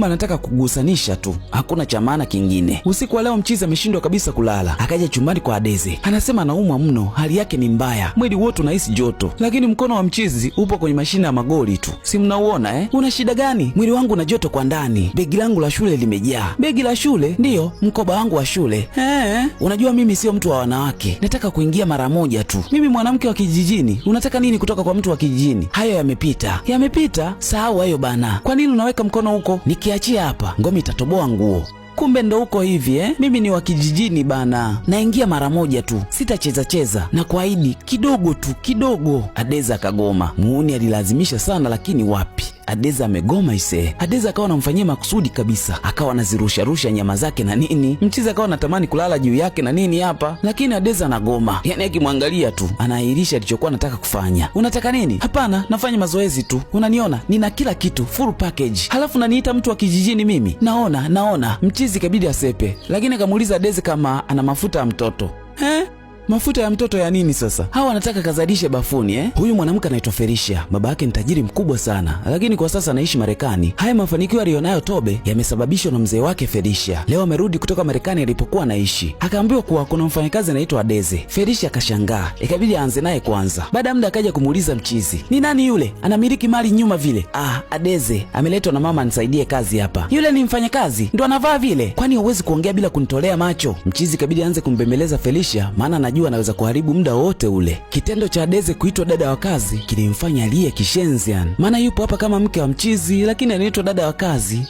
kumbe anataka kugusanisha tu, hakuna cha maana kingine. Usiku wa leo mchizi ameshindwa kabisa kulala, akaja chumbani kwa Adeze. Anasema anaumwa mno, hali yake ni mbaya, mwili wote unahisi joto, lakini mkono wa mchizi upo kwenye mashine ya magoli tu. Si mnauona Una shida gani? Mwili wangu na joto kwa ndani, begi langu la shule limejaa. Begi la shule? Ndiyo, mkoba wangu wa shule. Unajua mimi sio mtu wa wanawake, nataka kuingia mara moja tu. Mimi mwanamke wa kijijini, unataka nini kutoka kwa mtu wa kijijini? Hayo yamepita. Yamepita? Sahau hayo bana. Kwa nini unaweka mkono huko? Nikiachia hapa ngome itatoboa nguo. Kumbe ndo uko hivi Mimi ni wa kijijini bana, naingia mara moja tu, sitacheza na kuahidi kidogo tu, kidogo. Adeze akagoma. Muuni alilazimisha sana, lakini wapi, Adeze amegoma ise. Adeze akawa anamfanyia makusudi kabisa, akawa anazirusha nyama zake na nini. Mchizi akawa anatamani kulala juu yake na nini hapa, lakini Adeze anagoma. Yani akimwangalia tu anaahirisha alichokuwa anataka kufanya. Unataka nini? Hapana, nafanya mazoezi tu. Unaniona nina kila kitu full package, halafu naniita mtu wa kijijini mimi? Naona. Mchizi kabidi asepe, lakini akamuuliza Adeze kama ana mafuta ya mtoto. Mafuta ya mtoto ya nini sasa? Hawa anataka kazalishe bafuni Huyu mwanamke anaitwa Felicia, baba yake ni tajiri mkubwa sana, lakini kwa sasa anaishi Marekani. Haya mafanikio alionayo Tobe yamesababishwa na mzee wake Felicia. Leo amerudi kutoka Marekani alipokuwa anaishi. Akaambiwa kuwa kuna mfanyakazi anaitwa Adeze. Felicia akashangaa, ikabidi aanze naye kwanza. Baada ya muda akaja kumuuliza mchizi, ni nani yule? Anamiliki mali nyuma vile. Adeze ameletwa na mama anisaidie kazi hapa. Yule ni mfanyakazi ndo anavaa vile? Kwani huwezi kuongea bila kunitolea macho? Mchizi kabidi aanze kumbembeleza Felicia, maana anajua anaweza kuharibu muda wote ule. Kitendo cha Adeze kuitwa dada wa kazi kilimfanya aliye kishenzi maana yupo hapa kama mke wa mchizi, lakini anaitwa dada wa kazi.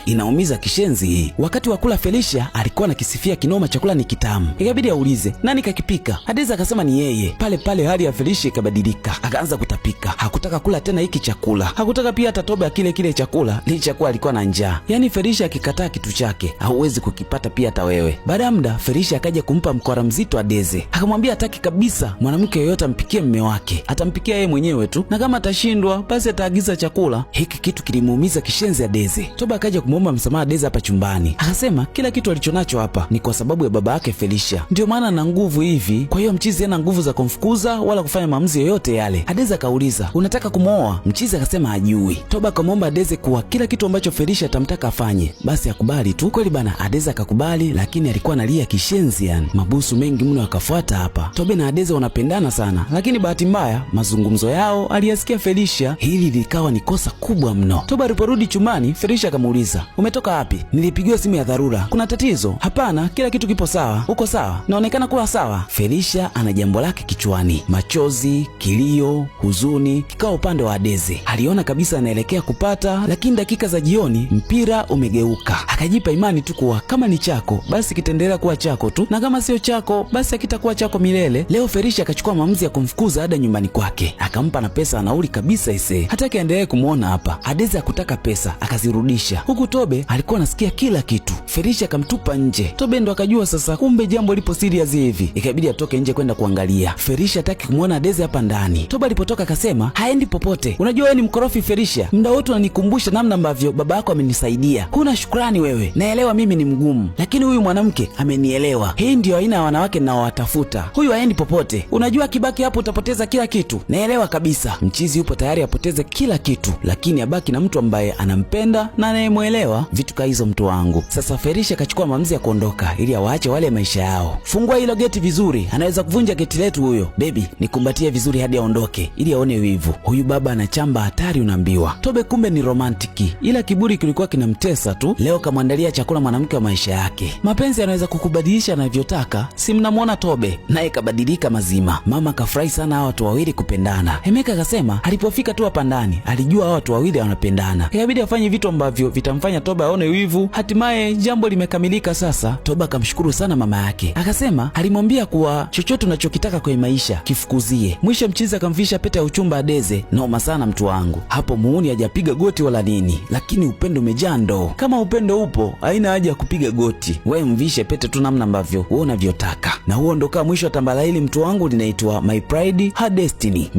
Inaumiza kishenzi hii. Wakati wa kula Felicia alikuwa anakisifia kinoma chakula ni kitamu. Ikabidi aulize nani kakipika. Adeze akasema ni yeye. Pale pale hali ya Felicia ikabadilika, akaanza kutapika. Hakutaka kula tena hiki chakula, hakutaka pia hata Tobe kile chakula, licha kuwa alikuwa na njaa. Yani Felicia akikataa kitu chake hauwezi kukipata pia hata wewe. Baada ya muda Felicia akaja kumpa mkwara mzito Adeze. Akamwambia hataki kabisa mwanamke yoyote ampikie mume wake, atampikia yeye mwenyewe tu, na kama atashindwa basi ataagiza chakula. Hiki kitu kilimuumiza kishenzi Adeze. Toba akaja kumuomba msamaha Adeze hapa chumbani. Akasema kila kitu alichonacho hapa ni kwa sababu ya baba yake Felicia, ndio maana ana nguvu hivi. Kwa hiyo mchizi hana nguvu za kumfukuza wala kufanya maamuzi yoyote yale. Adeze akauliza, unataka kumwoa? Mchizi akasema hajui. Toba akamwomba Adeze kuwa kila kitu ambacho Felicia atamtaka afanye basi akubali tu. Kweli bana, Adeze akakubali, lakini alikuwa analia kishenzi Mabusu mengi mno akafuata hapa. Tobe na Adeze wanapendana sana, lakini bahati mbaya mazungumzo yao aliyasikia Felicia. Hili likawa ni kosa kubwa mno. Tobe aliporudi chumbani, Felicia akamuuliza, umetoka wapi? Nilipigiwa simu ya dharura. Kuna tatizo? Hapana, kila kitu kipo sawa. Uko sawa? Naonekana kuwa sawa. Felicia ana jambo lake kichwani. Machozi, kilio, huzuni kikawa upande wa Adeze. Aliona kabisa anaelekea kupata, lakini dakika za jioni mpira umegeuka. Akajipa imani tu kuwa kama ni chako basi kitaendelea kuwa chako tu, na kama sio chako basi hakitakuwa chako milele. Leo Felicia akachukua maamuzi ya kumfukuza Ada nyumbani kwake, akampa na pesa anauli kabisa ise. Hataki aendelee kumuona hapa. Adeze hakutaka pesa, akazirudisha. Huku Tobe alikuwa anasikia kila kitu. Felicia akamtupa nje. Tobe ndo akajua sasa kumbe jambo lipo serious hivi. Ikabidi atoke nje kwenda kuangalia. Felicia hataki kumuona Adeze hapa ndani. Tobe alipotoka akasema haendi popote. Unajua wewe ni mkorofi Felicia. Muda wote unanikumbusha namna ambavyo baba yako amenisaidia. Huna shukrani wewe. Naelewa mimi ni mgumu, lakini huyu mwanamke amenielewa. Hii ndio aina ya wanawake ninaowatafuta. Huyu haendi popote. Unajua kibaki hapo utapoteza kila kitu. Naelewa kabisa. Mchizi yupo tayari apoteze kila kitu, lakini abaki na mtu ambaye anampenda na anayemuelewa. Vitu kama hizo mtu wangu. Sasa Felicia akachukua maamuzi ya kuondoka ili awaache wale maisha yao. Fungua hilo geti vizuri. Anaweza kuvunja geti letu huyo. Baby, nikumbatie vizuri hadi aondoke ili aone wivu. Huyu baba anachamba hatari unaambiwa. Tobe kumbe ni romantiki, ila kiburi kilikuwa kinamtesa tu. Leo kamwandalia chakula mwanamke wa maisha yake. Mapenzi yanaweza kukubadilisha anavyotaka. Si mnamuona Tobe naye kabadilika mazima. Mama kafurahi sana hawa watu wawili kupendana. Hemeka akasema alipofika tu hapa ndani alijua hawa watu wawili wanapendana. Ikabidi afanye vitu ambavyo vitamfanya Toba aone wivu. Hatimaye jambo limekamilika sasa. Toba akamshukuru sana mama yake. Akasema alimwambia kuwa chochote unachokitaka kwenye maisha kifukuzie. Mwisho mchizi akamvisha pete ya uchumba Adeze. Noma sana mtu wangu. Hapo muuni hajapiga goti wala nini, lakini upendo umejaa ndoo. Kama upendo upo haina haja ya kupiga goti. Wewe mvishe pete tu namna ambavyo wewe unavyotaka. Na huo ndo kama mwisho wa tambala hili mtu wangu, linaitwa My Pride Her Destiny.